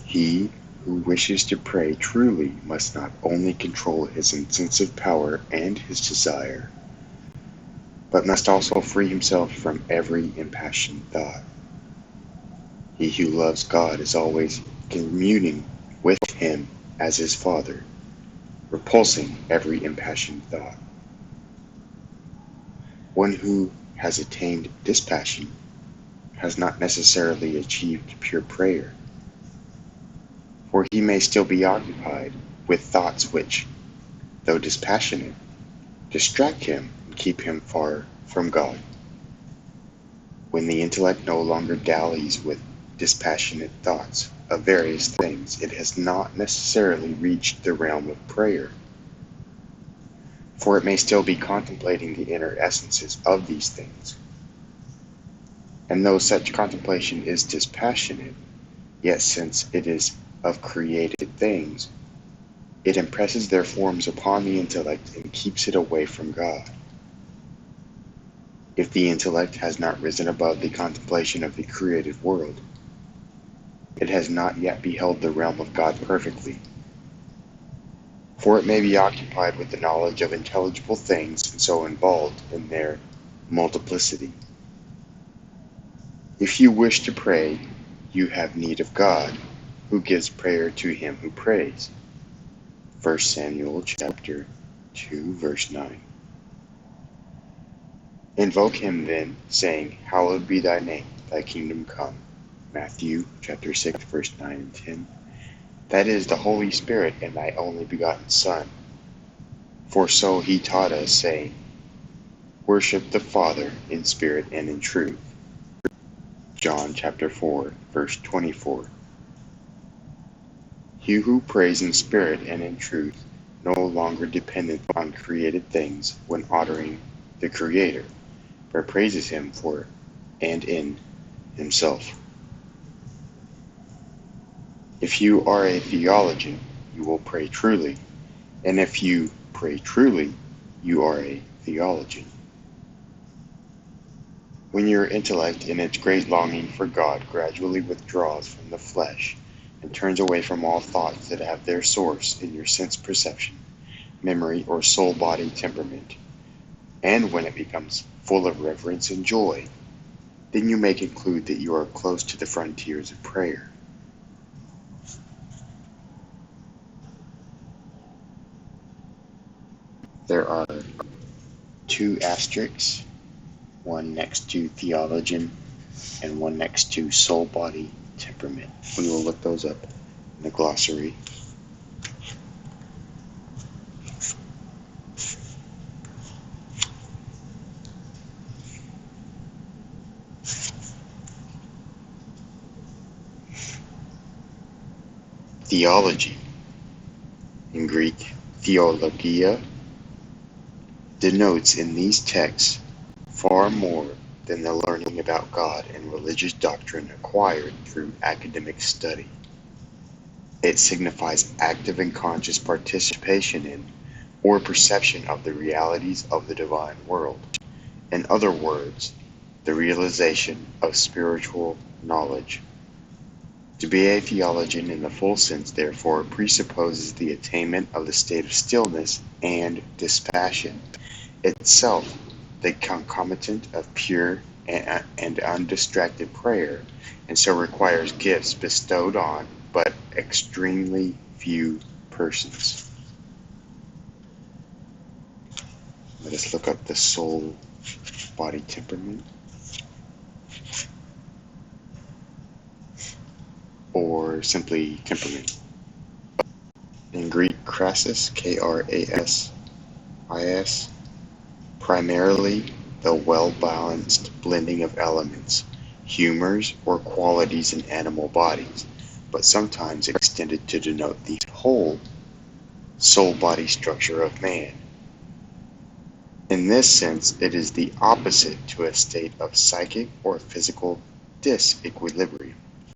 He who wishes to pray truly must not only control his intensive power and his desire, but must also free himself from every impassioned thought. He who loves God is always communing with him as his Father, repulsing every impassioned thought. One who has attained dispassion has not necessarily achieved pure prayer, for he may still be occupied with thoughts which, though dispassionate, distract him and keep him far from God. When the intellect no longer dallies with dispassionate thoughts of various things, it has not necessarily reached the realm of prayer, for it may still be contemplating the inner essences of these things. And though such contemplation is dispassionate, yet since it is of created things, it impresses their forms upon the intellect and keeps it away from God. If the intellect has not risen above the contemplation of the created world, it has not yet beheld the realm of God perfectly, for it may be occupied with the knowledge of intelligible things and so involved in their multiplicity. If you wish to pray, you have need of God, who gives prayer to him who prays. 1 Samuel chapter 2, verse 9. Invoke him then, saying, Hallowed be thy name, thy kingdom come. Matthew chapter 6, verse 9 and 10. That is the Holy Spirit and thy only begotten Son. For so he taught us, saying, Worship the Father in spirit and in truth. John chapter 4, verse 24. He who prays in spirit and in truth, no longer dependent on created things when honoring the Creator, but praises him for and in himself. If you are a theologian, you will pray truly, and if you pray truly, you are a theologian. When your intellect in its great longing for God gradually withdraws from the flesh and turns away from all thoughts that have their source in your sense perception, memory, or soul-body temperament, and when it becomes full of reverence and joy, then you may conclude that you are close to the frontiers of prayer. There are 2 asterisks, one next to theologian and one next to soul-body temperament. We will look those up in the glossary. Theology, in Greek theologia, denotes in these texts far more than the learning about God and religious doctrine acquired through academic study. It signifies active and conscious participation in or perception of the realities of the divine world. In other words, the realization of spiritual knowledge. To be a theologian in the full sense, therefore, presupposes the attainment of the state of stillness and dispassion, itself the concomitant of pure and undistracted prayer, and so requires gifts bestowed on but extremely few persons. Let us look up the soul-body temperament, or simply temperament. In Greek, krasis, Krasis, primarily the well-balanced blending of elements, humors, or qualities in animal bodies, but sometimes extended to denote the whole soul-body structure of man. In this sense, it is the opposite to a state of psychic or physical disequilibrium.